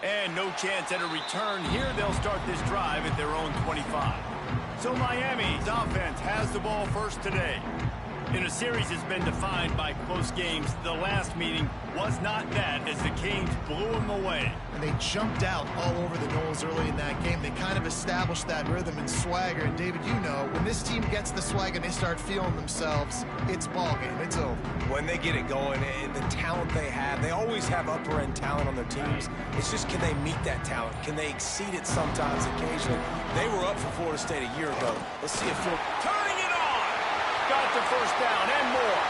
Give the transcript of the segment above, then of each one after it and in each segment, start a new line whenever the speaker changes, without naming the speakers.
And no chance at a return here. They'll start this drive at their own 25. So Miami's offense has the ball first today. In a series that's been defined by close games, the last meeting was not that as the Kings blew them away.
And they jumped out all over the Noles early in that game. They kind of established that rhythm and swagger. And David, you know, when this team gets the swag and they start feeling themselves, it's ball game. It's over.
When they get it going and the talent they have, they always have upper-end talent on their teams. It's just, can they meet that talent? Can they exceed it sometimes, occasionally? They were up for Florida State a year ago. Let's see if
turning it on. Got the first down and more.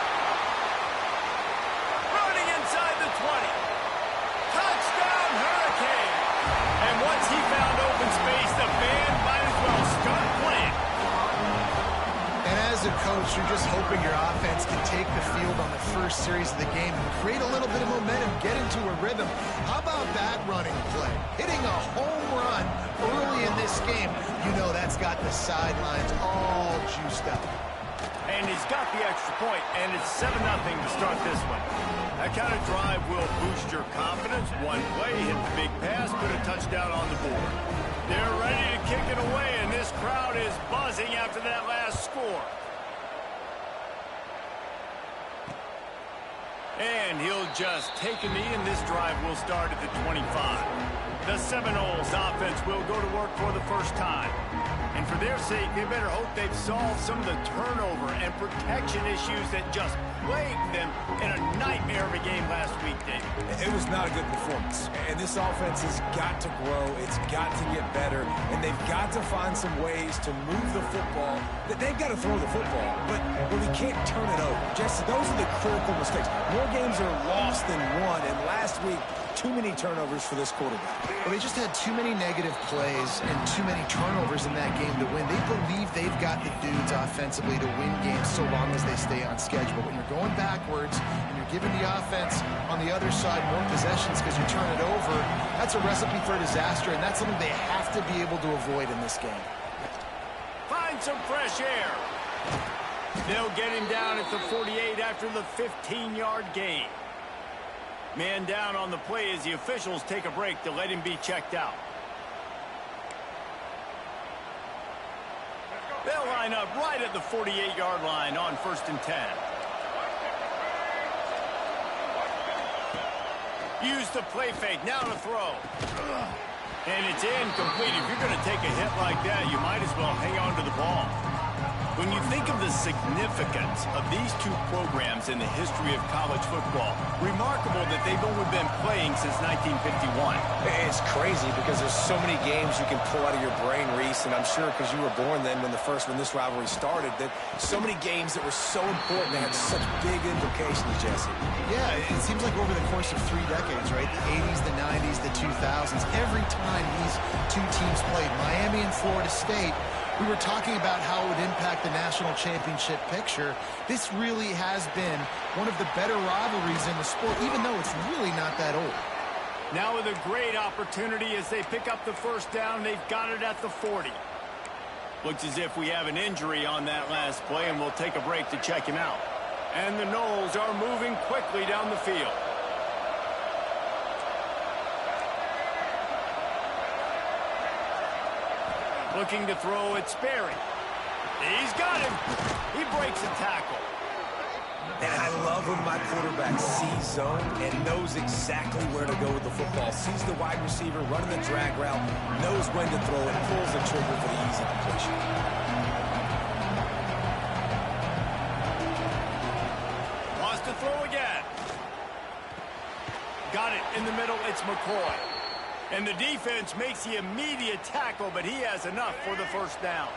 Running inside the 20. Touchdown, Hurricane. And once he found open space, the band might as well start playing.
And as a coach, you're just hoping your offense can take the field on the first series of the game and create a little bit of momentum, get into a rhythm. How about that running play? Hitting a home run early in this game. You know that's got the sidelines all juiced up.
And he's got the extra point, and it's 7-0 to start this one. That kind of drive will boost your confidence. One play, hit the big pass, put a touchdown on the board. They're ready to kick it away, and this crowd is buzzing after that last score. And he'll just take a knee, and this drive will start at the 25. The Seminoles offense will go to work for the first time. And for their sake, they better hope they've solved some of the turnover and protection issues that just plagued them in a nightmare of a game last week, David.
It was not a good performance. And this offense has got to grow. It's got to get better. And they've got to find some ways to move the football. They've got to throw the football, but we can't turn it over. Jesse, those are the critical mistakes. More games are lost than won. And last week, too many turnovers for this quarterback.
Well, they just had too many negative plays and too many turnovers in that game to win. They believe they've got the dudes offensively to win games so long as they stay on schedule. But when you're going backwards and you're giving the offense on the other side more possessions because you turn it over, that's a recipe for disaster, and that's something they have to be able to avoid in this game.
Find some fresh air. They'll get him down at the 48 after the 15-yard gain. Man down on the play as the officials take a break to let him be checked out. They'll line up right at the 48-yard line on 1st and 10. Use the play fake, now to throw. And it's incomplete. If you're going to take a hit like that, you might as well hang on to the ball. When you think of the significance of these two programs in the history of college football, remarkable that they've only been playing since 1951.
It's crazy because there's so many games you can pull out of your brain, Reese, and I'm sure because you were born then when this rivalry started, that so many games that were so important that had such big implications, Jesse.
Yeah, it seems like over the course of 3 decades, right? The 80s, the 90s, the 2000s, every time these two teams played, Miami and Florida State, we were talking about how it would impact the national championship picture. This really has been one of the better rivalries in the sport, even though it's really not that old.
Now with a great opportunity as they pick up the first down, they've got it at the 40. Looks as if we have an injury on that last play, and we'll take a break to check him out. And the Noles are moving quickly down the field. Looking to throw, it's Sperry. He's got him. He breaks a tackle.
And I love when my quarterback sees zone and knows exactly where to go with the football. Sees the wide receiver running the drag route, knows when to throw it, pulls the trigger for the easy completion.
Wants to throw again. Got it in the middle. It's McCoy. And the defense makes the immediate tackle, but he has enough for the first down.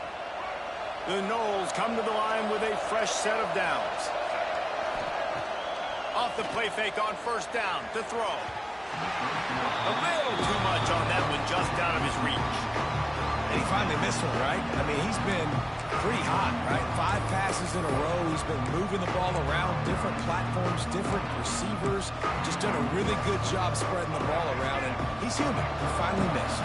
The Noles come to the line with a fresh set of downs. Off the play fake on first down to throw. A little too much on that one, just out of his reach.
And he finally missed one, right? I mean, he's been pretty hot, right? 5 passes in a row. He's been moving the ball around, different platforms, different receivers. Just done a really good job spreading the ball around, and he's human. He finally missed.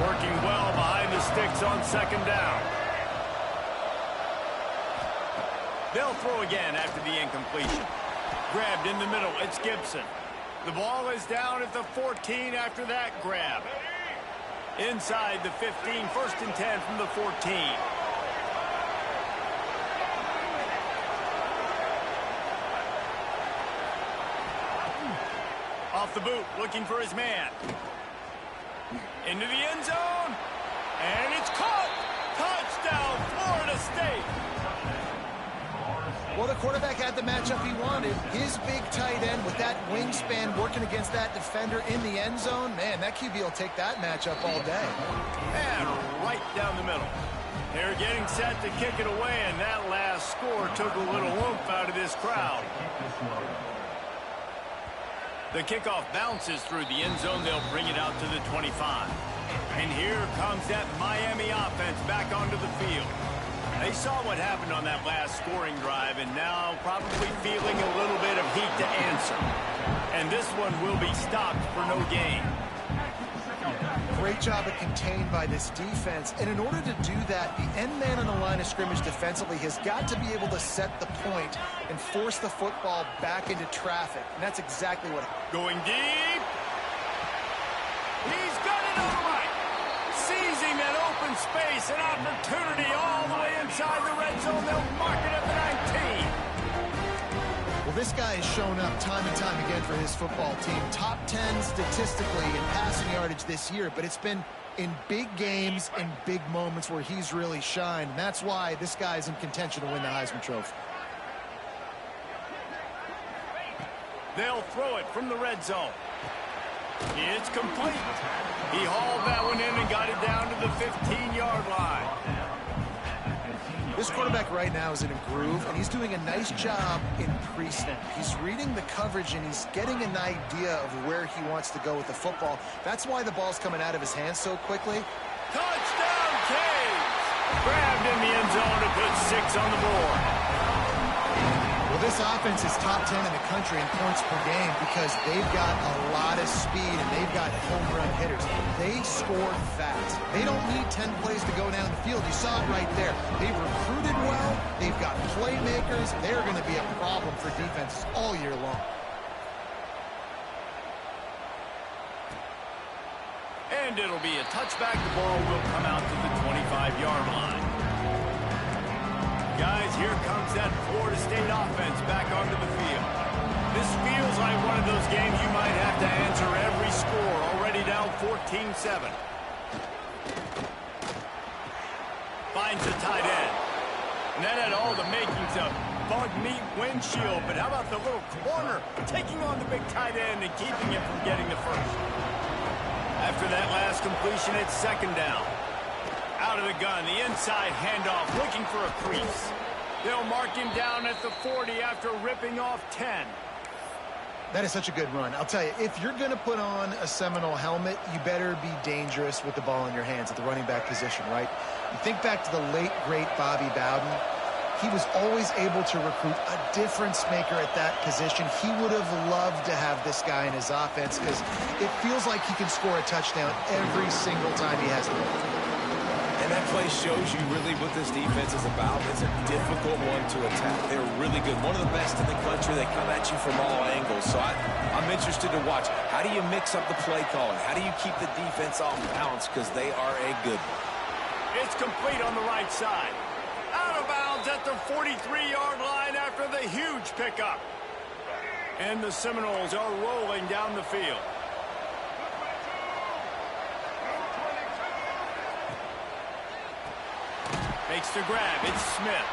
Working well behind the sticks on second down. They'll throw again after the incompletion. Grabbed in the middle, it's Gibson. The ball is down at the 14 after that grab. Inside the 15, 1st and 10 from the 14. Off the boot, looking for his man. Into the end zone. And it's caught. Touchdown, Florida State.
Well, the quarterback had the matchup he wanted. His big tight end with that wingspan working against that defender in the end zone. Man, that QB will take that matchup all day.
And right down the middle. They're getting set to kick it away, and that last score took a little oomph out of this crowd. The kickoff bounces through the end zone. They'll bring it out to the 25. And here comes that Miami offense back onto the field. They saw what happened on that last scoring drive and now probably feeling a little bit of heat to answer. And this one will be stopped for no gain.
Great job of contained by this defense. And in order to do that, the end man on the line of scrimmage defensively has got to be able to set the point and force the football back into traffic. And that's exactly what...
Going deep. He's got it all right. Seizing that open space, an opportunity all the way inside the red zone. They'll mark it at the 19.
Well, this guy has shown up time and time again for his football team. Top 10 statistically in passing yardage this year, but it's been in big games and big moments where he's really shined. And that's why this guy's in contention to win the Heisman Trophy.
They'll throw it from the red zone. It's complete. He hauled that one in and got it down to the 15-yard line.
This quarterback right now is in a groove, and he's doing a nice job in pre-snap. He's reading the coverage, and he's getting an idea of where he wants to go with the football. That's why the ball's coming out of his hands so quickly.
Touchdown, Canes! Grabbed in the end zone to put 6 on the board.
Well, this offense is top 10 in the country in points per game because they've got a lot of speed and they've got home run hitters. They score fast. They don't need 10 plays to go down the field. You saw it right there. They've recruited well. They've got playmakers. They're going to be a problem for defenses all year long.
And it'll be a touchback. The ball will come out to the 25-yard line. Guys, here comes that Florida State offense back onto the field. This feels like one of those games you might have to answer every score. Already down 14-7. Finds the tight end. And that had all the makings of bug meat windshield. But how about the little corner taking on the big tight end and keeping it from getting the first? After that last completion, it's 2nd down. Out of the gun, the inside handoff, looking for a crease. They'll mark him down at the 40 after ripping off 10.
That is such a good run. I'll tell you, if you're going to put on a Seminole helmet, you better be dangerous with the ball in your hands at the running back position, right? You think back to the late, great Bobby Bowden. He was always able to recruit a difference maker at that position. He would have loved to have this guy in his offense because it feels like he can score a touchdown every single time he has the ball.
And that play shows you really what this defense is about. It's a difficult one to attack. They're really good. One of the best in the country. They come at you from all angles. So I'm interested to watch. How do you mix up the play calling? How do you keep the defense off balance? Because they are a good one.
It's complete on the right side. Out of bounds at the 43-yard line after the huge pickup. And the Seminoles are rolling down the field. Makes the grab. It's Smith.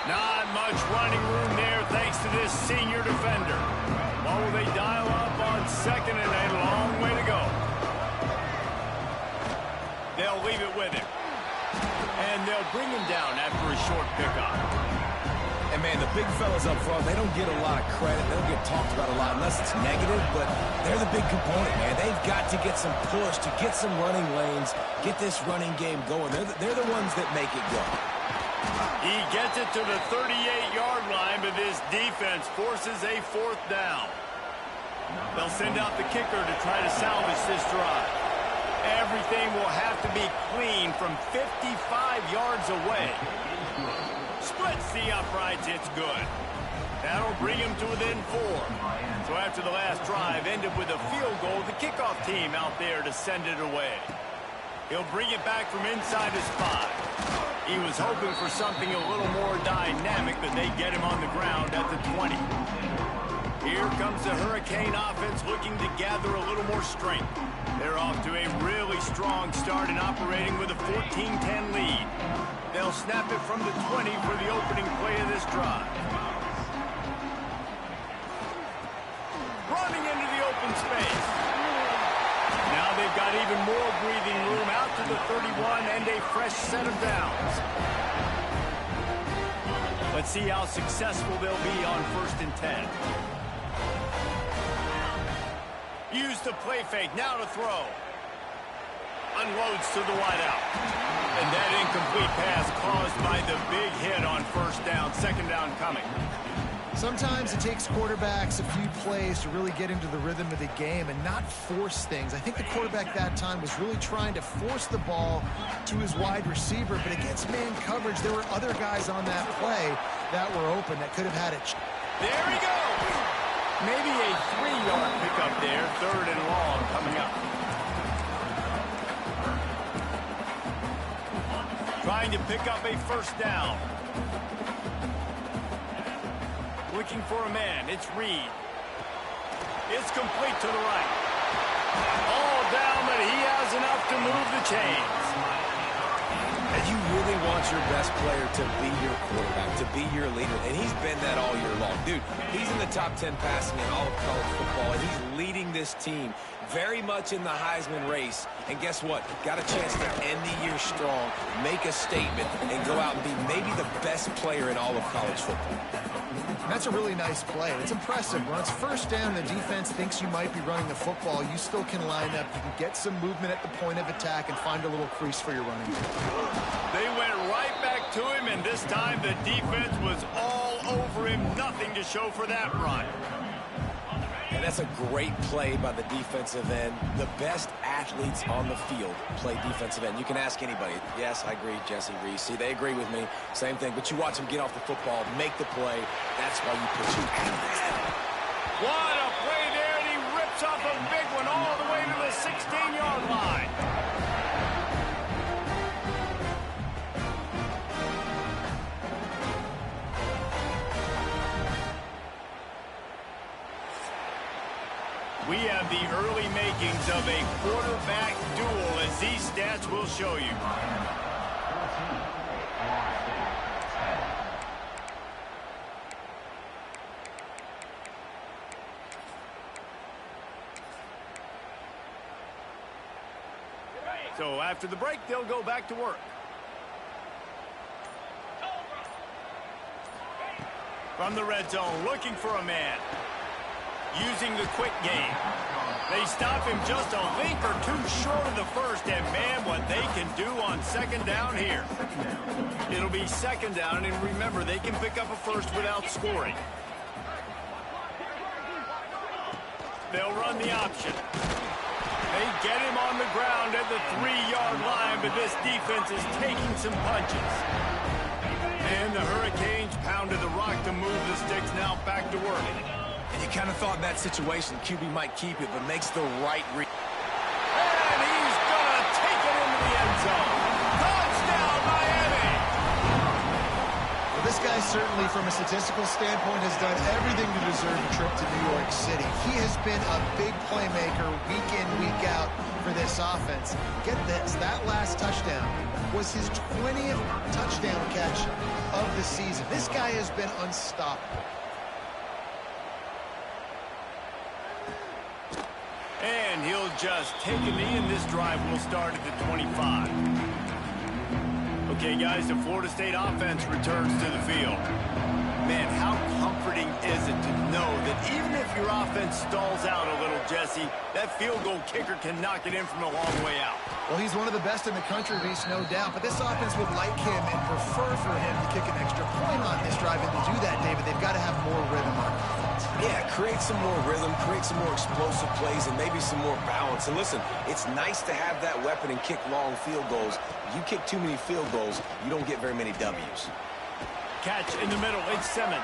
Not much running room there thanks to this senior defender. Well, will they dial up on 2nd and a long way to go? They'll leave it with him. And they'll bring him down after a short pickup.
And, man, the big fellas up front, they don't get a lot of credit. They don't get talked about a lot unless it's negative, but they're the big component, man. They've got to get some push, to get some running lanes, get this running game going. They're the ones that make it go.
He gets it to the 38-yard line, but this defense forces a 4th down. They'll send out the kicker to try to salvage this drive. Everything will have to be clean from 55 yards away. Splits the uprights. It's good. That'll bring him to within 4. So after the last drive ended with a field goal, the kickoff team out there to send it away. He'll bring it back from inside his 5. He was hoping for something a little more dynamic, but they get him on the ground at the 20. Here comes the Hurricane offense looking to gather a little more strength. They're off to a really strong start and operating with a 14-10 lead. They'll snap it from the 20 for the opening play of this drive. Running into the open space. Now they've got even more breathing room out to the 31 and a fresh set of downs. Let's see how successful they'll be on 1st and 10. Use the play fake, now to throw. Unloads to the wideout. And that incomplete pass caused by the big hit on 1st down, 2nd down coming.
Sometimes it takes quarterbacks a few plays to really get into the rhythm of the game and not force things. I think the quarterback that time was really trying to force the ball to his wide receiver, but against man coverage, there were other guys on that play that were open that could have had it.
There he goes! Maybe a 3-yard pickup there, 3rd and long coming up. Trying to pick up a 1st down. Looking for a man. It's Reed. It's complete to the right. All down, but he has enough to move the chains.
And you really want your best player to be your quarterback, to be your leader, and he's been that all year long. Dude, he's in the top 10 passing in all of college football, and he's leading this team very much in the Heisman race. And guess what? Got a chance to end the year strong, make a statement, and go out and be maybe the best player in all of college football.
That's a really nice play. It's impressive. When it's 1st down, the defense thinks you might be running the football. You still can line up. You can get some movement at the point of attack and find a little crease for your running.
They went right back to him, and this time the defense was all over him. Nothing to show for that run.
And that's a great play by the defensive end. The best athletes on the field play defensive end. You can ask anybody. Yes, I agree, Jesse Reese. See, they agree with me. Same thing. But you watch them get off the football, make the play. That's why you put your athletes in.
What a play there, and he rips off a big one all the way to the 16-yard line. We have the early makings of a quarterback duel, as these stats will show you. So after the break, they'll go back to work. From the red zone, looking for a man. Using the quick game. They stop him just a link or two short of the 1st, and man, what they can do on 2nd down here. It'll be 2nd down, and remember, they can pick up a 1st without scoring. They'll run the option. They get him on the ground at the 3-yard line, but this defense is taking some punches. And the Hurricanes pounded the rock to move the sticks, now back to work.
And you kind of thought in that situation QB might keep it, but makes the right read.
And he's going to take it into the end zone. Touchdown, Miami!
Well, this guy certainly, from a statistical standpoint, has done everything to deserve a trip to New York City. He has been a big playmaker week in, week out for this offense. Get this, that last touchdown was his 20th touchdown catch of the season. This guy has been unstoppable.
And he'll just take a knee, and this drive will start at the 25. Okay, guys, the Florida State offense returns to the field. Man, how comforting is it to know that even if your offense stalls out a little, Jesse, that field goal kicker can knock it in from a long way out.
Well, he's one of the best in the country, Reese, no doubt. But this offense would like him and prefer for him to kick an extra point on this drive. And to do that, David, they've got to have more rhythm on offense.
Yeah, create some more rhythm, create some more explosive plays, and maybe some more balance. And listen, it's nice to have that weapon and kick long field goals. You kick too many field goals, you don't get very many W's.
Catch in the middle. It's Simmons.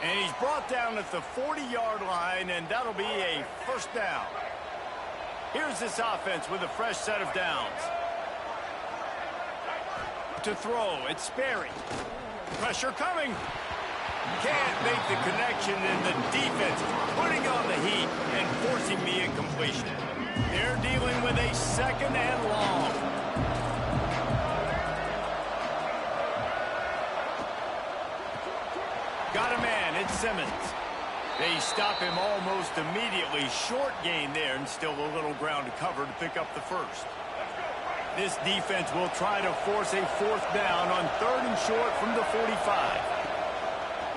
And he's brought down at the 40-yard line, and that'll be a first down. Here's this offense with a fresh set of downs. To throw, it's Sperry. Pressure coming. Can't make the connection, and the defense putting on the heat and forcing the incompletion. They're dealing with a second and long. Got a man, it's Simmons. They stop him almost immediately. Short gain there, and still a little ground to cover to pick up the first. This defense will try to force a fourth down on 3rd and short from the 45.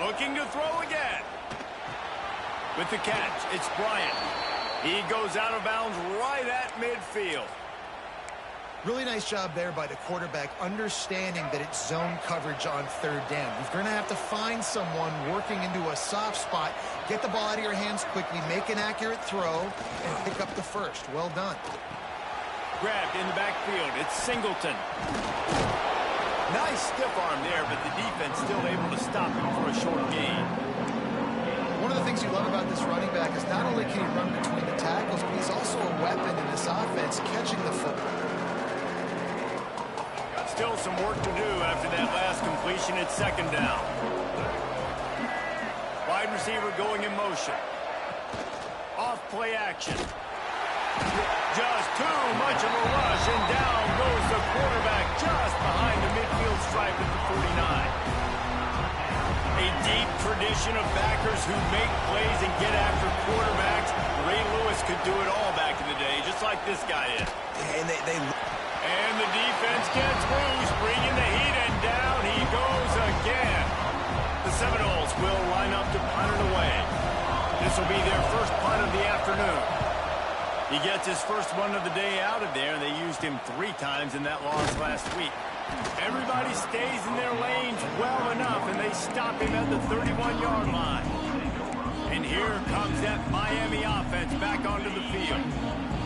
Looking to throw again. With the catch, it's Bryant. He goes out of bounds right at midfield.
Really nice job there by the quarterback, understanding that it's zone coverage on 3rd down. You're going to have to find someone working into a soft spot, get the ball out of your hands quickly, make an accurate throw, and pick up the first. Well done.
Grabbed in the backfield. It's Singleton. Nice stiff arm there, but the defense still able to stop him for a short gain.
One of the things you love about this running back is not only can he run between the tackles, but he's also a weapon in this offense, catching the football.
Still some work to do after that last completion at 2nd down. Wide receiver going in motion. Off play action. Just too much of a rush, and down goes the quarterback just behind the midfield stripe at the 49. A deep tradition of backers who make plays and get after quarterbacks. Ray Lewis could do it all back in the day, just like this guy is. And the defense gets loose, bringing the heat, and down he goes again. The Seminoles will line up to punt it away. This will be their first punt of the afternoon. He gets his first one of the day out of there, and they used him 3 times in that loss last week. Everybody stays in their lanes well enough, and they stop him at the 31-yard line. And here comes that Miami offense back onto the field.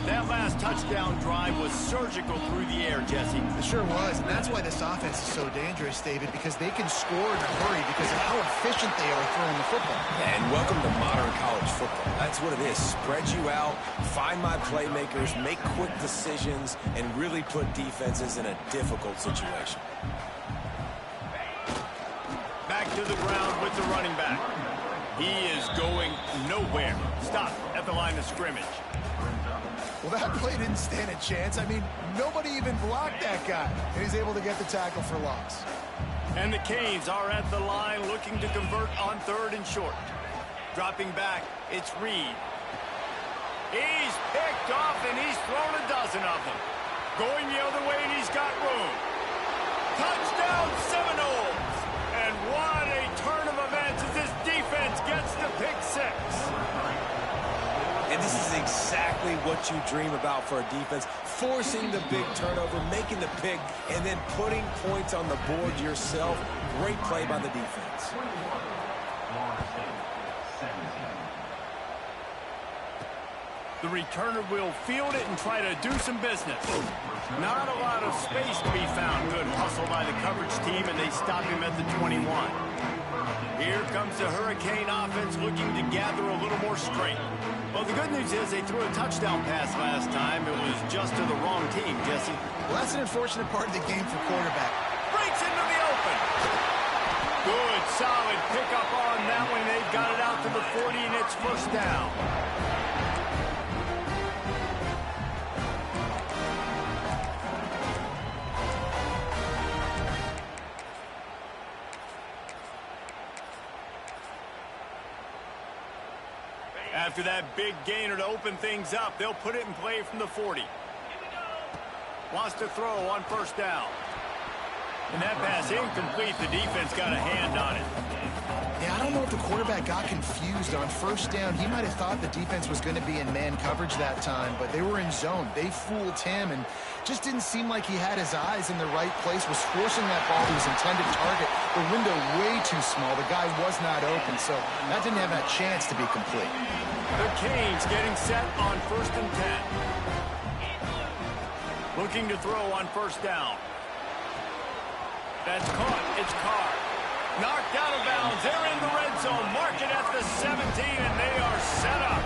That last touchdown drive was surgical through the air, Jesse.
It sure was, and that's why this offense is so dangerous, David, because they can score in a hurry because of how efficient they are throwing the football.
And welcome to modern college football. That's what it is. Spread you out, find my playmakers, make quick decisions, and really put defenses in a difficult situation.
Back to the ground with the running back. He is going nowhere. Stop at the line of scrimmage.
Well, that play didn't stand a chance. I mean, nobody even blocked that guy. And he's able to get the tackle for loss.
And the Canes are at the line looking to convert on 3rd and short. Dropping back, it's Reed. He's picked off, and he's thrown a dozen of them. Going the other way, and he's got room. Touchdown, Seminoles! And what a turn of events as this defense gets the pick 6.
And this is exactly what you dream about for a defense. Forcing the big turnover, making the pick, and then putting points on the board yourself. Great play by the defense.
The returner will field it and try to do some business. Not a lot of space to be found. Good hustle by the coverage team, and they stop him at the 21. Here comes the Hurricane offense looking to gather a little more strength. Well, the good news is they threw a touchdown pass last time. It was just to the wrong team, Jesse.
Well, that's an unfortunate part of the game for quarterback.
Breaks into the open. Good, solid pickup on that one. They've got it out to the 40, and it's first down. After that big gainer to open things up, they'll put it in play from the 40. Wants to throw on first down. And that pass incomplete. The defense got a hand on it.
Yeah, I don't know if the quarterback got confused on first down. He might have thought the defense was going to be in man coverage that time, but they were in zone. They fooled him and just didn't seem like he had his eyes in the right place, was forcing that ball to his intended target. The window way too small. The guy was not open, so that didn't have that chance to be complete.
The Canes getting set on 1st and 10. Looking to throw on first down. That's caught. It's Carr. Knocked out of bounds. They're in the red zone. Mark it at the 17, and they are set up.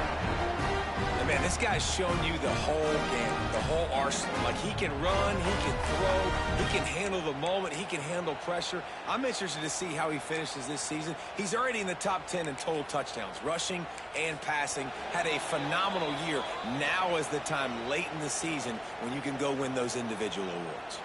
And man, this guy's shown you the whole game, the whole arsenal. Like, he can run, he can throw, he can handle the moment, he can handle pressure. I'm interested to see how he finishes this season. He's already in the top 10 in total touchdowns, rushing and passing. Had a phenomenal year. Now is the time late in the season when you can go win those individual awards.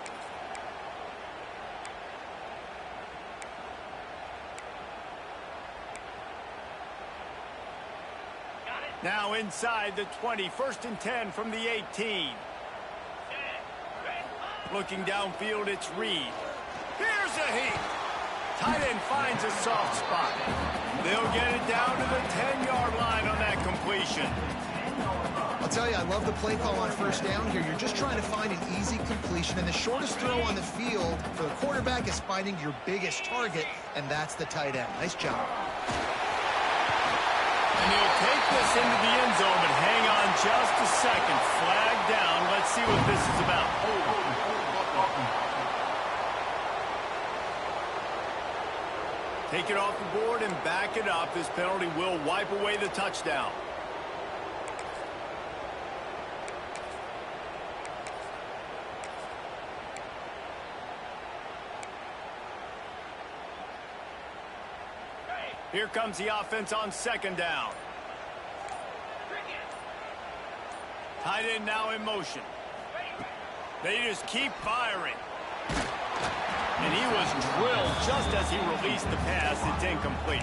Now inside the 20, 1st and 10 from the 18. Looking downfield, it's Reed. Here's a heat. Tight end finds a soft spot. They'll get it down to the 10-yard line on that completion.
I'll tell you, I love the play call on 1st down here. You're just trying to find an easy completion, and the shortest throw on the field for the quarterback is finding your biggest target, and that's the tight end. Nice job.
And he'll take this into the end zone, but hang on just a second. Flag down. Let's see what this is about. Take it off the board and back it up. This penalty will wipe away the touchdown. Here comes the offense on 2nd down. Tight end now in motion. They just keep firing. And he was drilled just as he released the pass. It's incomplete.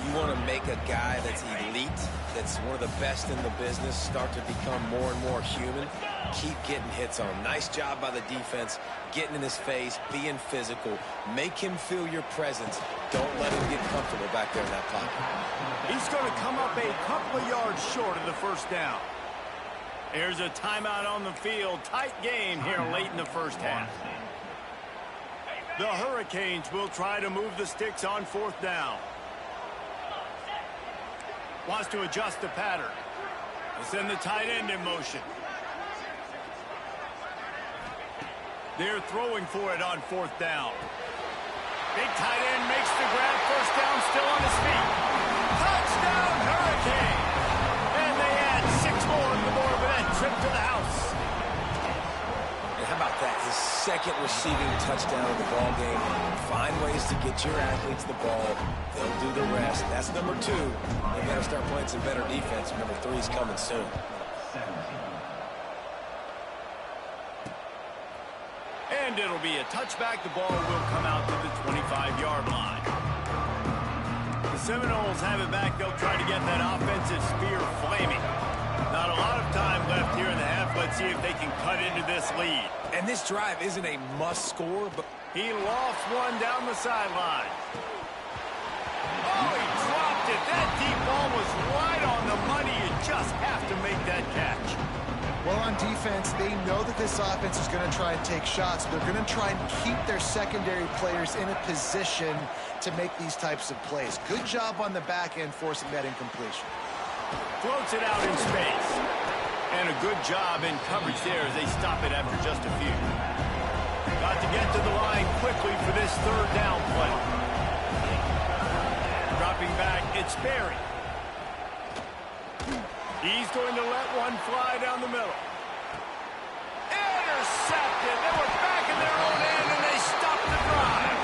You want to make a guy that's elite, that's one of the best in the business, start to become more and more human. Keep getting hits on him. Nice job by the defense, getting in his face, being physical. Make him feel your presence. Don't let him get comfortable back there in that pocket.
He's going to come up a couple of yards short of the 1st down. There's a timeout on the field. Tight game here late in the 1st half. The Hurricanes will try to move the sticks on 4th down. Wants to adjust the pattern. They send the tight end in motion. They're throwing for it on 4th down. Big tight end makes the grab. 1st down, still on his feet. Touchdown, Hurricane! And they add 6 more to the board with that trip to the house.
And how about that? His 2nd receiving touchdown of the ball game. Find ways to get your athletes the ball. They'll do the rest. That's number 2. They got to start playing some better defense. Number 3 is coming soon.
And it'll be a touchback. The ball will come out to the 25-yard line. The Seminoles have it back. They'll try to get that offensive spear flaming. Not a lot of time left here in the half. Let's see if they can cut into this lead.
And this drive isn't a must score, but
he lofts one down the sideline. Oh, he dropped it. That deep ball was right on the money. You just have to make that catch.
Well, on defense, they know that this offense is going to try and take shots. They're going to try and keep their secondary players in a position to make these types of plays. Good job on the back end forcing that incompletion.
Floats it out in space. And a good job in coverage there as they stop it after just a few. Got to get to the line quickly for this 3rd down play. Dropping back, it's Berry. He's going to let one fly down the middle. Intercepted. They were back in their own end, and they stopped the drive.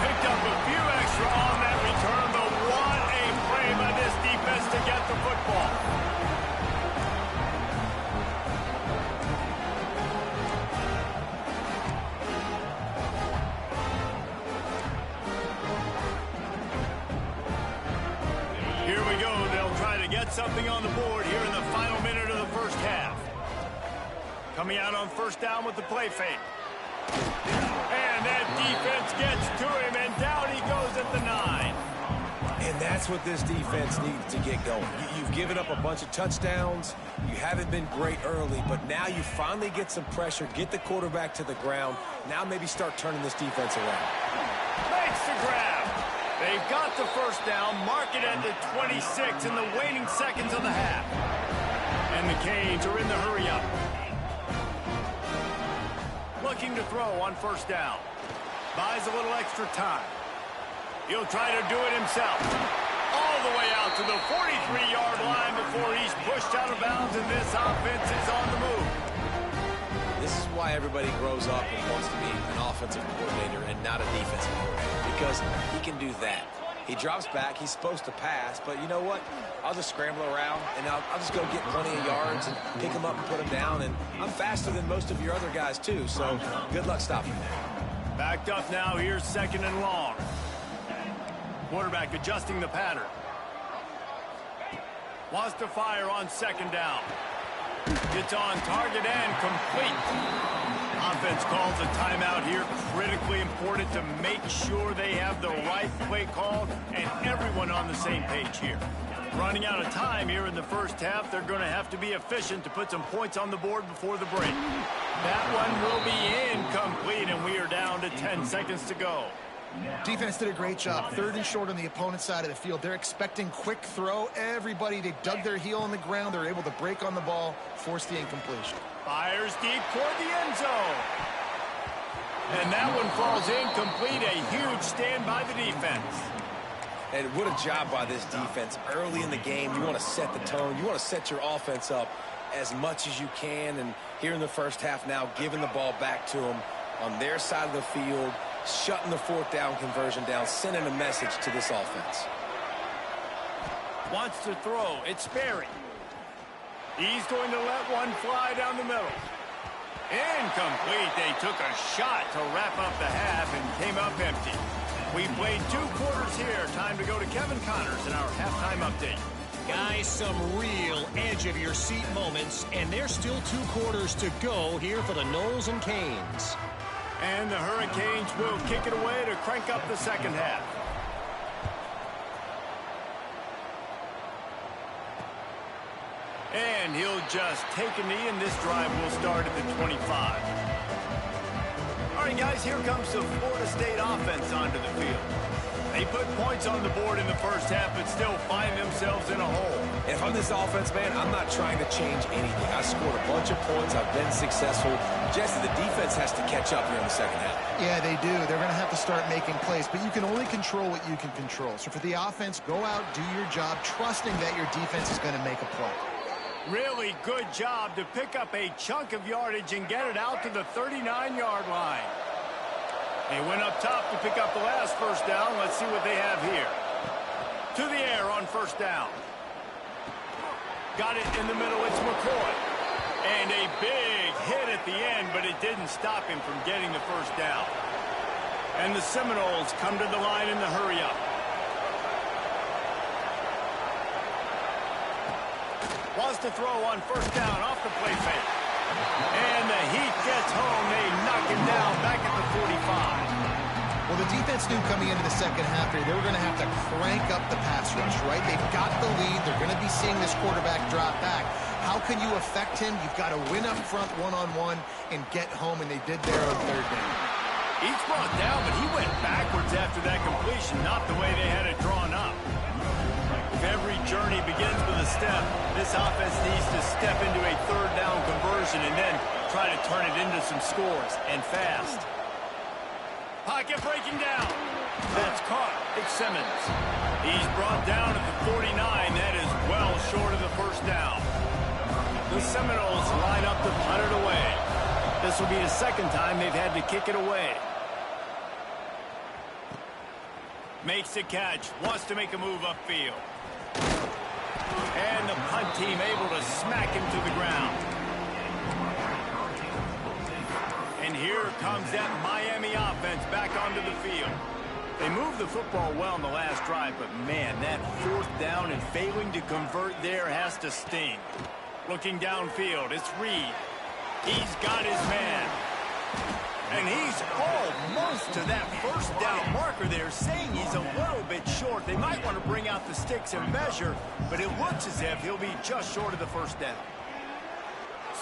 Picked up a few extra on that return, but what a play by this defense to get the football. Here we go. They'll try to get something on the board here in the final minute of the 1st half. Coming out on 1st down with the play fake. And that defense gets to him, and down he goes at the 9.
And that's what this defense needs to get going. You've given up a bunch of touchdowns. You haven't been great early, but now you finally get some pressure, get the quarterback to the ground. Now maybe start turning this defense around.
Makes the grab. They've got the 1st down, mark it at the 26 in the waning seconds of the half. And the Canes are in the hurry-up. Looking to throw on 1st down. Buys a little extra time. He'll try to do it himself. All the way out to the 43-yard line before he's pushed out of bounds, and this offense is on the move.
This is why everybody grows up and wants to be an offensive coordinator and not a defensive coordinator, because he can do that. He drops back. He's supposed to pass, but you know what? I'll just scramble around, and I'll just go get plenty of yards and pick him up and put him down, and I'm faster than most of your other guys, too, so good luck stopping that.
Backed up now. Here's 2nd and long. Quarterback adjusting the pattern. Wants to fire on 2nd down. Gets on target and complete. Offense calls a timeout here. Critically important to make sure they have the right play call and everyone on the same page here. Running out of time here in the first half. They're going to have to be efficient to put some points on the board before the break. That one will be incomplete, and we are down to 10 seconds to go.
Defense did a great job. 3rd and short on the opponent's side of the field. They're expecting quick throw. Everybody, they dug their heel on the ground. They're able to break on the ball, force the incompletion.
Fires deep toward the end zone. And that one falls incomplete. A huge stand by the defense.
And what a job by this defense. Early in the game, you want to set the tone. You want to set your offense up as much as you can. And here in the first half now, giving the ball back to them on their side of the field, shutting the 4th down conversion down, sending a message to this offense.
Wants to throw. It's Sperry. He's going to let one fly down the middle. Incomplete. They took a shot to wrap up the half and came up empty. We played 2 quarters here. Time to go to Kevin Connors in our halftime update.
Guys, some real edge-of-your-seat moments, and there's still 2 quarters to go here for the Noles and Canes.
And the Hurricanes will kick it away to crank up the second half. And he'll just take a knee, and this drive will start at the 25. All right, guys, here comes the Florida State offense onto the field. They put points on the board in the first half, but still find themselves in a hole.
If I'm this offense, man, I'm not trying to change anything. I scored a bunch of points. I've been successful. Jesse, the defense has to catch up here in the second half.
Yeah, they do. They're going to have to start making plays, but you can only control what you can control. So for the offense, go out, do your job, trusting that your defense is going to make a play.
Really good job to pick up a chunk of yardage and get it out to the 39-yard line. They went up top to pick up the last first down. Let's see what they have here. To the air on first down. Got it in the middle. It's McCoy. And a big hit at the end, but it didn't stop him from getting the first down. And the Seminoles come to the line in the hurry-up. Wants to throw on first down off the play fake. And the Heat gets home. They knock him down back at the 45.
Well, the defense knew coming into the second half here, they were going to have to crank up the pass rush, right? They've got the lead. They're going to be seeing this quarterback drop back. How can you affect him? You've got to win up front one-on-one and get home, and they did there on 3rd down.
He's brought down, but he went backwards after that completion, not the way they had it drawn up. If every journey begins with a step, this offense needs to step into a 3rd down conversion and then try to turn it into some scores, and fast. Pocket breaking down. That's caught. It's Simmons. He's brought down at the 49. That is well short of the first down. The Seminoles line up to punt it away. This will be the 2nd time they've had to kick it away. Makes the catch. Wants to make a move upfield. And the punt team able to smack him to the ground. And here comes that Miami offense back onto the field. They moved the football well in the last drive, but man, that 4th down and failing to convert there has to sting. Looking downfield, it's Reed. He's got his man. And he's almost to that first down marker there, saying he's a little bit short. They might want to bring out the sticks and measure, but it looks as if he'll be just short of the first down.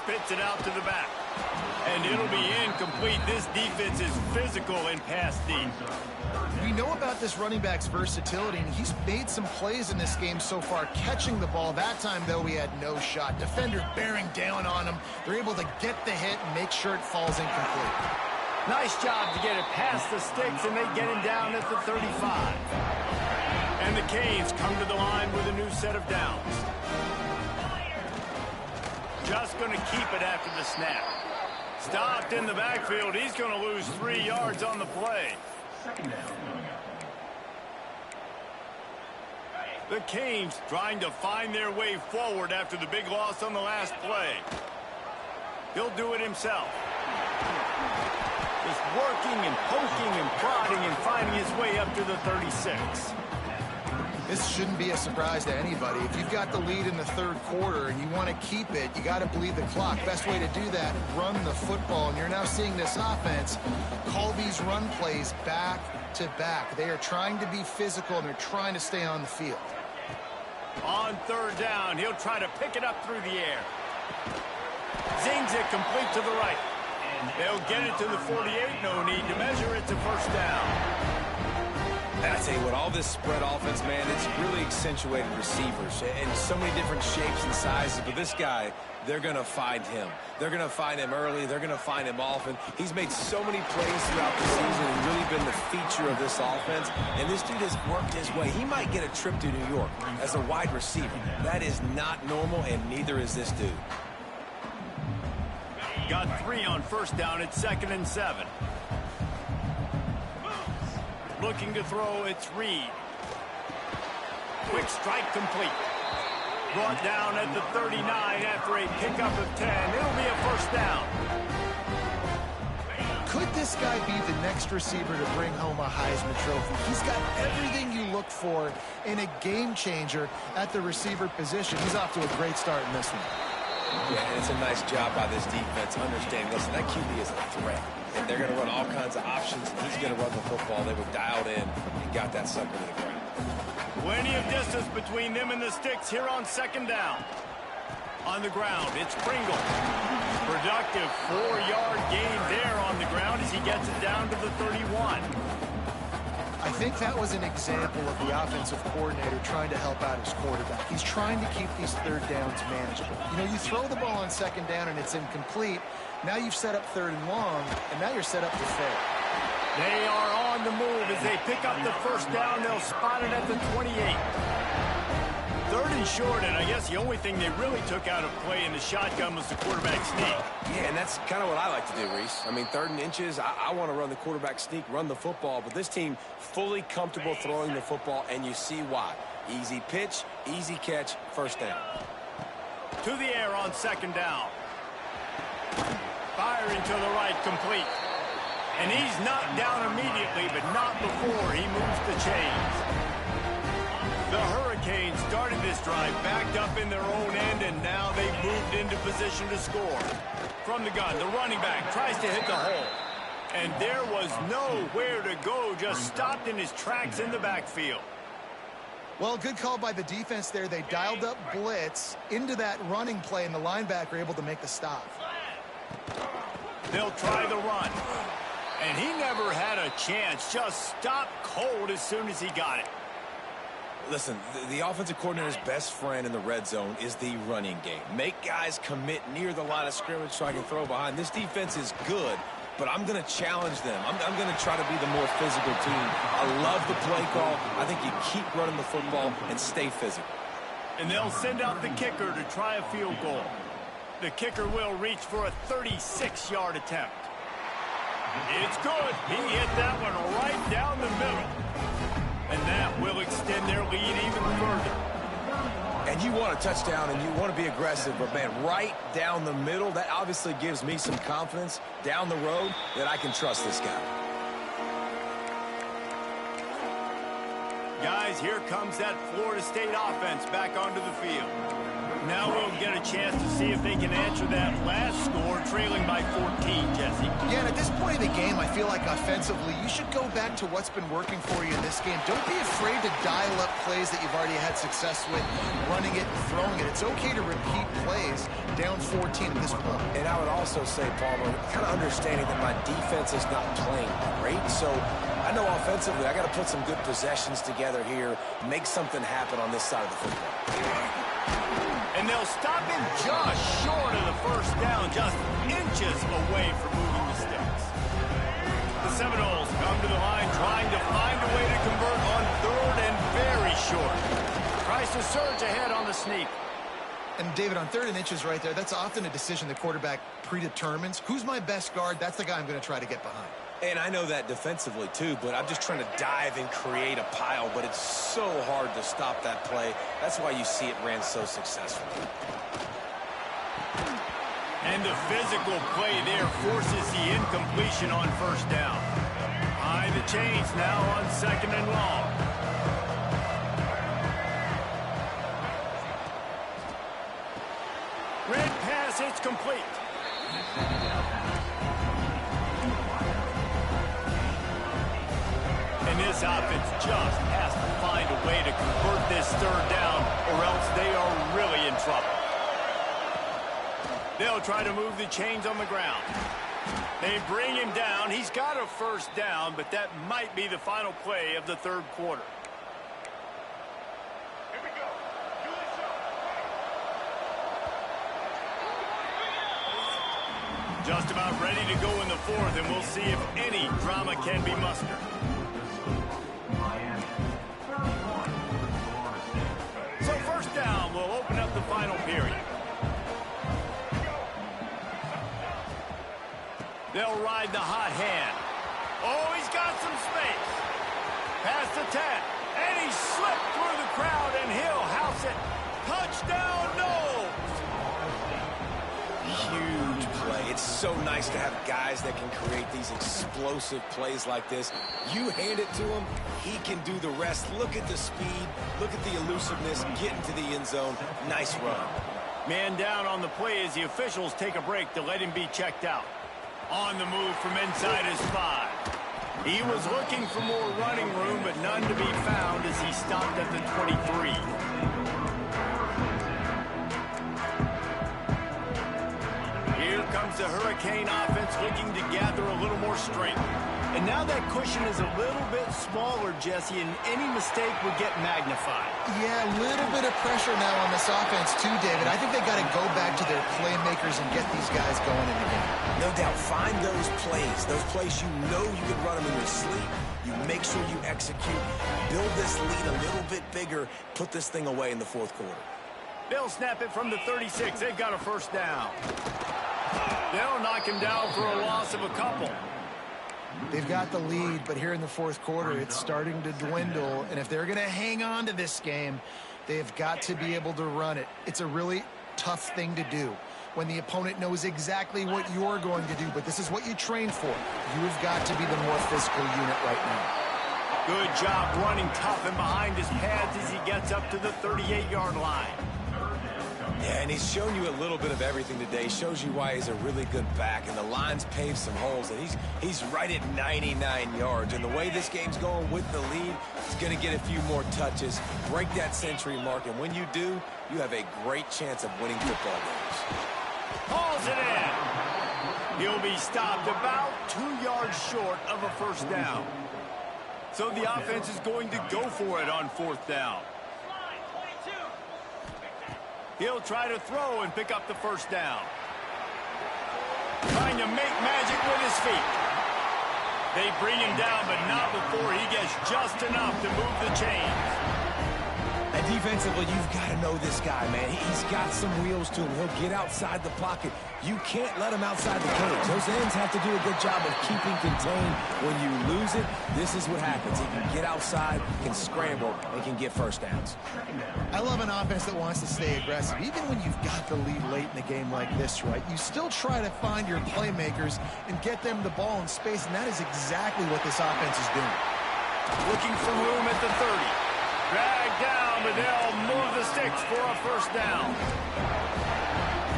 Spits it out to the back. And it'll be incomplete. This defense is physical and pass deep.
We know about this running back's versatility, and he's made some plays in this game so far, catching the ball. That time, though, he had no shot. Defender bearing down on him. They're able to get the hit and make sure it falls incomplete.
Nice job to get it past the sticks, and they get him down at the 35. And the Canes come to the line with a new set of downs. Just going to keep it after the snap. Stopped in the backfield. He's going to lose 3 yards on the play. The Canes trying to find their way forward after the big loss on the last play. He'll do it himself. Just working and poking and prodding and finding his way up to the 36.
This shouldn't be a surprise to anybody. If you've got the lead in the third quarter and you want to keep it, you got to bleed the clock. Best way to do that, run the football. And you're now seeing this offense call these run plays back to back. They are trying to be physical, and they're trying to stay on the field.
On third down, he'll try to pick it up through the air. Zings it complete to the right. They'll get it to the 48. No need to measure. It's a first down.
And I tell you what, all this spread offense, man, it's really accentuated receivers in so many different shapes and sizes. But this guy, they're going to find him. They're going to find him early. They're going to find him often. He's made so many plays throughout the season and really been the feature of this offense. And this dude has worked his way. He might get a trip to New York as a wide receiver. That is not normal, and neither is this dude.
Got 3 on first down at 2nd and 7. Looking to throw, it's Reed. Quick strike complete. Brought down at the 39 after a pickup of 10. It'll be a first down.
Could this guy be the next receiver to bring home a Heisman Trophy? He's got everything you look for in a game changer at the receiver position. He's off to a great start in this one.
Yeah, and it's a nice job by this defense understanding, listen, that QB is a threat. And they're going to run all kinds of options, and he's going to run the football. They were dialed in and got that sucker to the ground.
Plenty of distance between them and the sticks here on 2nd down. On the ground, it's Pringle. Productive 4-yard gain there on the ground as he gets it down to the 31.
I think that was an example of the offensive coordinator trying to help out his quarterback. He's trying to keep these third downs manageable. You know, you throw the ball on 2nd down and it's incomplete. Now you've set up 3rd and long, and now you're set up to fail.
They are on the move as they pick up the first down. They'll spot it at the 28. 3rd and short, and I guess the only thing they really took out of play in the shotgun was the quarterback sneak.
Yeah, and that's kind of what I like to do, Reese. I mean, 3rd and inches, I want to run the quarterback sneak, run the football, but this team fully comfortable throwing the football, and you see why. Easy pitch, easy catch, first down.
To the air on 2nd down. Firing to the right, complete. And he's knocked down immediately, but not before he moves the chains. The Hurricanes started this drive backed up in their own end, and now they've moved into position to score. From the gun, the running back tries to hit the hole. And there was nowhere to go, just stopped in his tracks in the backfield.
Well, good call by the defense there. They dialed up blitz into that running play, and the linebacker able to make the stop.
They'll try the run. And he never had a chance. Just stopped cold as soon as he got it.
Listen, the offensive coordinator's best friend in the red zone is the running game. Make guys commit near the line of scrimmage so I can throw behind. This defense is good, but I'm going to challenge them. I'm going to try to be the more physical team. I love the play call. I think you keep running the football and stay physical.
And they'll send out the kicker to try a field goal. The kicker will reach for a 36-yard attempt. It's good. He hit that one right down the middle. And that will extend their lead even further.
And you want a touchdown and you want to be aggressive, but, man, right down the middle, that obviously gives me some confidence down the road that I can trust this guy.
Guys, here comes that Florida State offense back onto the field. Now we'll get a chance to see if they can answer that last score, trailing by 14, Jesse.
Yeah, and at this point in the game, I feel like offensively, you should go back to what's been working for you in this game. Don't be afraid to dial up plays that you've already had success with, running it and throwing it. It's okay to repeat plays down 14 at this point.
And I would also say, Palmer, kind of understanding that my defense is not playing great, so I know offensively I got to put some good possessions together here, make something happen on this side of the football.
And they'll stop him just short of the first down, just inches away from moving the sticks. Seminoles come to the line trying to find a way to convert on third and very short. Tries to surge ahead on the sneak.
And David, on 3rd and inches right there, that's often a decision the quarterback predetermines. Who's my best guard? That's the guy I'm going to try to get behind.
And I know that defensively too, but I'm just trying to dive and create a pile, but it's so hard to stop that play. That's why you see it ran so successfully.
And the physical play there forces the incompletion on 1st down. High the chains now on 2nd and long. Red pass, it's complete. And this offense just has to find a way to convert this 3rd down, or else they are really in trouble. They'll try to move the chains on the ground. They bring him down. He's got a 1st down, but that might be the final play of the 3rd quarter.
Here we go. Do this show.
Just about ready to go in the 4th, and we'll see if any drama can be mustered. So 1st down will open up the final period. They'll ride the hot hand. Oh, he's got some space. Past the 10. And he slipped through the crowd, and he'll house it. Touchdown, Noles!
Huge play. It's so nice to have guys that can create these explosive plays like this. You hand it to him, he can do the rest. Look at the speed. Look at the elusiveness. Get into the end zone. Nice run.
Man down on the play as the officials take a break to let him be checked out. On the move from inside his 5. He was looking for more running room, but none to be found as he stopped at the 23. Here comes the Hurricane offense looking to gather a little more strength. And now that cushion is a little bit smaller, Jesse, and any mistake would get magnified.
Yeah, a little bit of pressure now on this offense too, David. I think they got to go back to their playmakers and get these guys going in the game.
No doubt. Find those plays you know you can run them in your sleep. You make sure you execute. Build this lead a little bit bigger. Put this thing away in the 4th quarter.
They'll snap it from the 36. They've got a 1st down. They'll knock him down for a loss of a couple.
They've got the lead, but here in the 4th quarter, it's starting to dwindle. And if they're going to hang on to this game, they've got to be able to run it. It's a really tough thing to do when the opponent knows exactly what you're going to do, but this is what you train for. You've got to be the more physical unit right now.
Good job running tough and behind his pads as he gets up to the 38-yard line.
Yeah, and he's shown you a little bit of everything today. Shows you why he's a really good back, and the line's paved some holes, and he's right at 99 yards. And the way this game's going with the lead, he's going to get a few more touches, break that century mark, and when you do, you have a great chance of winning football games.
Hauls it in. He'll be stopped about 2 yards short of a 1st down. So the offense is going to go for it on 4th down. He'll try to throw and pick up the 1st down. Trying to make magic with his feet. They bring him down, but not before he gets just enough to move the chains.
And defensively, you've got to know this guy, man. He's got some wheels to him. He'll get outside the pocket. You can't let him outside the cage. Those ends have to do a good job of keeping contained. When you lose it, this is what happens. He can get outside, can scramble, and can get 1st downs.
I love an offense that wants to stay aggressive. Even when you've got the lead late in the game like this, right, you still try to find your playmakers and get them the ball in space, and that is exactly what this offense is doing.
Looking for room at the 30. Dragged down, but they'll move the sticks for a 1st down.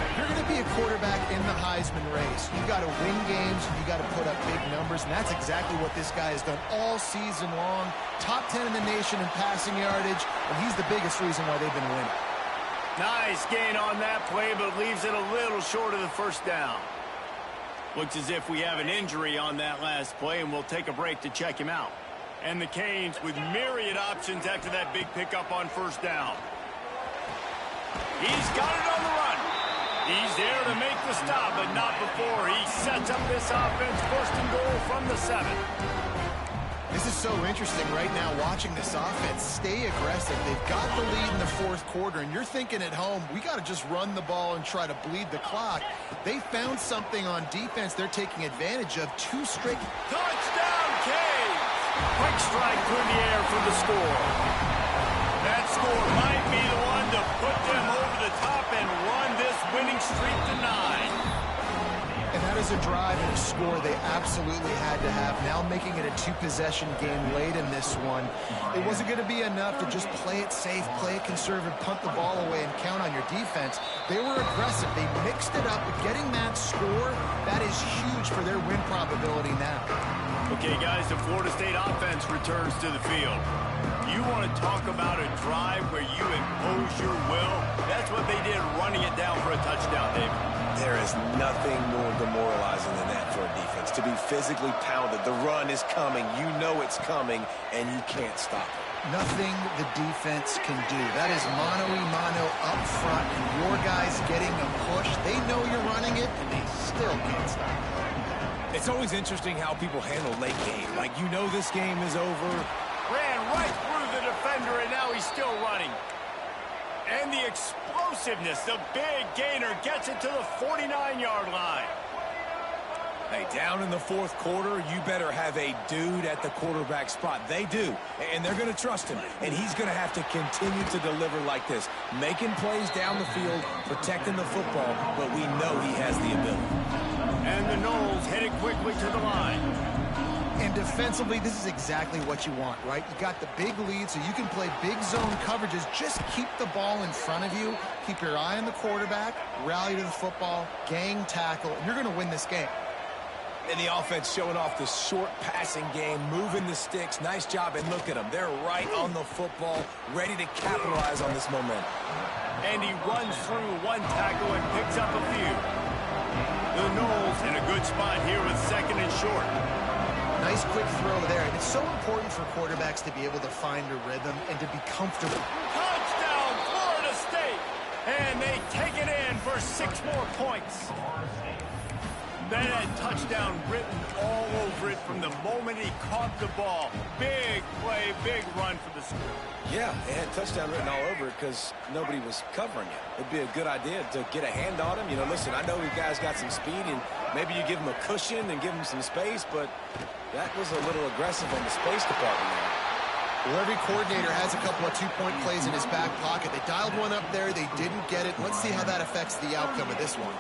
If you're going to be a quarterback in the Heisman race, you've got to win games, and you've got to put up big numbers, and that's exactly what this guy has done all season long. Top 10 in the nation in passing yardage, and he's the biggest reason why they've been winning.
Nice gain on that play, but leaves it a little short of the 1st down. Looks as if we have an injury on that last play, and we'll take a break to check him out. And the Canes with myriad options after that big pickup on 1st down. He's got it on the run. He's there to make the stop, but not before he sets up this offense. First and goal from the 7.
This is so interesting right now watching this offense stay aggressive. They've got the lead in the 4th quarter, and you're thinking at home, we got to just run the ball and try to bleed the clock. They found something on defense they're taking advantage of. 2 straight.
Touchdown, Canes! Quick strike through the air for the score. That score might be the one to put them over the top and run this winning streak to 9.
And that is a drive and a score they absolutely had to have. Now making it a 2-possession game late in this one. It wasn't going to be enough to just play it safe, play it conservative, punt the ball away, and count on your defense. They were aggressive. They mixed it up. But getting that score, that is huge for their win probability now.
Okay, guys, the Florida State offense returns to the field. You want to talk about a drive where you impose your will? That's what they did, running it down for a touchdown, David.
There is nothing more demoralizing than that for a defense. To be physically pounded. The run is coming. You know it's coming, and you can't stop it.
Nothing the defense can do. That is mano-a-mano up front, and your guys getting a push. They know you're running it, and they still can't stop it.
It's always interesting how people handle late game. Like, you know this game is over.
Ran right through the defender, and now he's still running. And the explosiveness, the big gainer, gets it to the 49-yard line.
Hey, down in the 4th quarter, you better have a dude at the quarterback spot. They do, and they're going to trust him. And he's going to have to continue to deliver like this, making plays down the field, protecting the football, but we know he has the ability.
And the Noles headed quickly to the line.
And defensively, this is exactly what you want, right? You got the big lead, so you can play big zone coverages. Just keep the ball in front of you. Keep your eye on the quarterback, rally to the football, gang tackle, and you're going to win this game.
And the offense showing off the short passing game, moving the sticks. Nice job, and look at them. They're right on the football, ready to capitalize on this momentum.
And he runs through one tackle and picks up a few. The Noles in a good spot here with 2nd and short.
Nice quick throw there. And it's so important for quarterbacks to be able to find a rhythm and to be comfortable.
Touchdown, Florida State! And they take it in for 6 more points. That had touchdown written all over it from the moment he caught the ball. Big play, big run for the score.
Yeah, it had touchdown written all over it because nobody was covering it. It'd be a good idea to get a hand on him. You know, listen, I know you guys got some speed, and maybe you give him a cushion and give him some space, but that was a little aggressive on the space department there.
Well, every coordinator has a couple of 2-point plays in his back pocket. They dialed one up there. They didn't get it. Let's see how that affects the outcome of this one.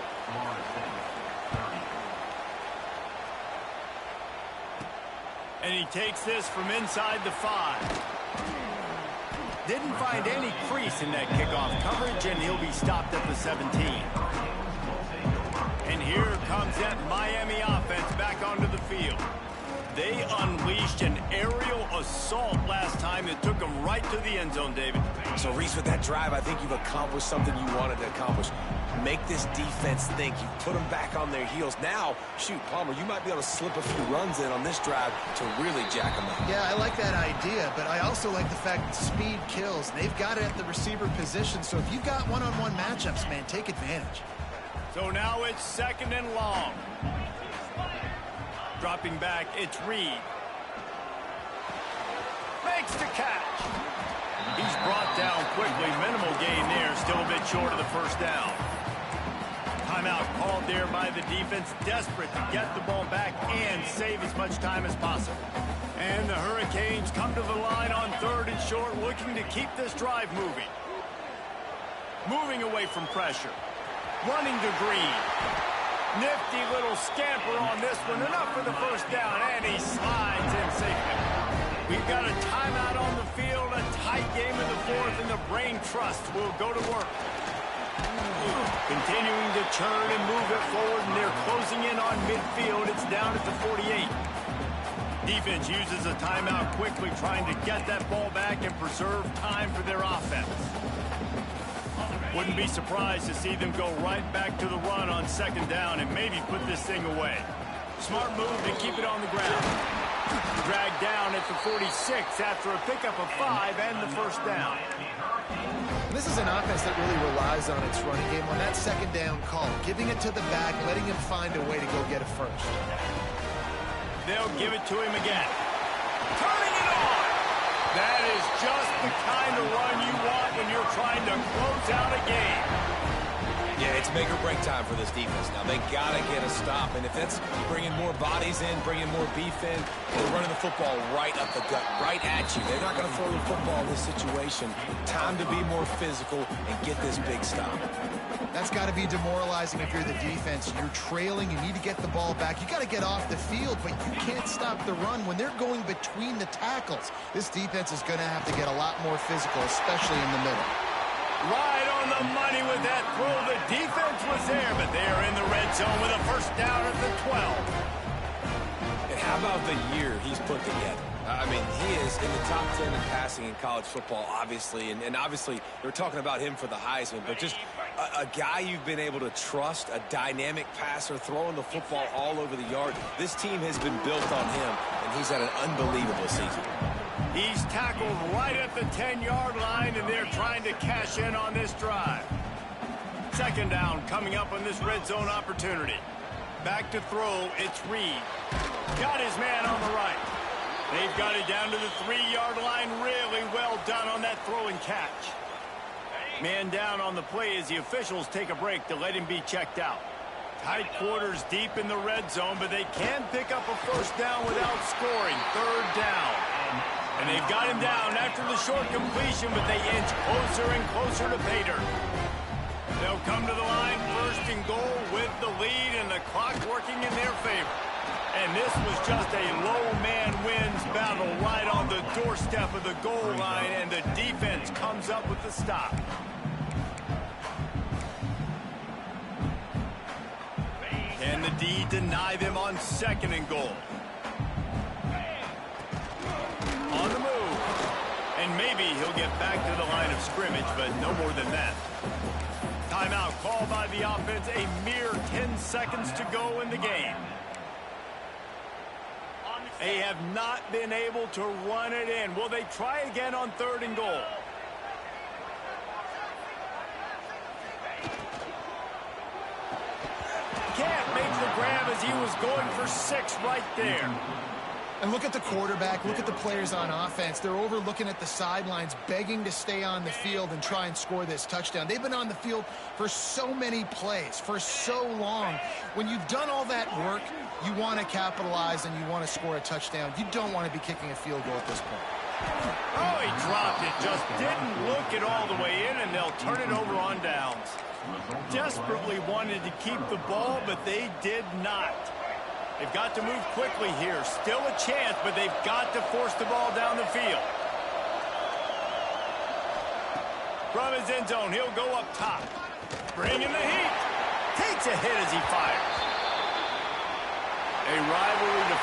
And he takes this from inside the 5. Didn't find any crease in that kickoff coverage, and he'll be stopped at the 17. And here comes that Miami offense back onto the field. They unleashed an aerial assault last time that took them right to the end zone, David.
So, Reese, with that drive, I think you've accomplished something you wanted to accomplish. Make this defense think. You put them back on their heels. Now, shoot, Palmer, you might be able to slip a few runs in on this drive to really jack them up.
Yeah, I like that idea, but I also like the fact that speed kills. They've got it at the receiver position, so if you've got one-on-one matchups, man, take advantage.
So now it's 2nd and long. Dropping back, it's Reed. Makes the catch. He's brought down quickly. Minimal gain there. Still a bit short of the 1st down. Timeout called there by the defense. Desperate to get the ball back and save as much time as possible. And the Hurricanes come to the line on 3rd and short, looking to keep this drive moving. Moving away from pressure. Running to Green. Nifty little scamper on this one. Enough for the 1st down, and he slides in safely. We've got a timeout on the field, a tight game in the 4th, and the Brain Trust will go to work. Continuing to churn and move it forward, and they're closing in on midfield. It's down at the 48. Defense uses a timeout quickly, trying to get that ball back and preserve time for their offense. Wouldn't be surprised to see them go right back to the run on 2nd down and maybe put this thing away. Smart move to keep it on the ground. Dragged down at the 46 after a pickup of 5 and the 1st down.
This is an offense that really relies on its running game. On that second down call, giving it to the back, letting him find a way to go get a first.
They'll give it to him again. Turning it on! That is just the kind of run you want when you're trying to close out a game.
Yeah, it's make or break time for this defense. Now, they got to get a stop, and if that's bringing more bodies in, bringing more beef in, they're running the football right up the gut, right at you. They're not going to throw the football in this situation. Time to be more physical and get this big stop.
That's got to be demoralizing if you're the defense. You're trailing. You need to get the ball back. You got to get off the field, but you can't stop the run when they're going between the tackles. This defense is going to have to get a lot more physical, especially in the middle.
Right on the money with that throw. The defense was there, but they are in the red zone with a first down at the 12.
And how about the year he's put together? I mean, he is in the top 10 in passing in college football, obviously. And obviously, they're talking about him for the Heisman. But just a guy you've been able to trust, a dynamic passer, throwing the football all over the yard. This team has been built on him, and he's had an unbelievable season.
He's tackled right at the 10-yard line, and they're trying to cash in on this drive. Second down coming up on this red zone opportunity. Back to throw, it's Reed. Got his man on the right. They've got it down to the 3-yard line. Really well done on that throw and catch. Man down on the play as the officials take a break to let him be checked out. Tight quarters deep in the red zone, but they can pick up a first down without scoring. Third down. And they've got him down after the short completion, but they inch closer and closer to pay dirt. They'll come to the line first and goal with the lead and the clock working in their favor. And this was just a low man wins battle right on the doorstep of the goal line, and the defense comes up with the stop. Can the D deny them on second and goal? On the move. And maybe he'll get back to the line of scrimmage, but no more than that. Timeout called by the offense. A mere 10 seconds to go in the game. They have not been able to run it in. Will they try again on third and goal? Can't make the grab as he was going for 6 right there.
And look at the quarterback, look at the players on offense. They're overlooking at the sidelines, begging to stay on the field and try and score this touchdown. They've been on the field for so many plays, for so long. When you've done all that work, you want to capitalize and you want to score a touchdown. You don't want to be kicking a field goal at this point.
Oh, he dropped it. Just didn't look it all the way in, and they'll turn it over on downs. Desperately wanted to keep the ball, but they did not. They've got to move quickly here. Still a chance, but they've got to force the ball down the field. From his end zone, he'll go up top. Bringing the heat. Takes a hit as he fires. A rivalry to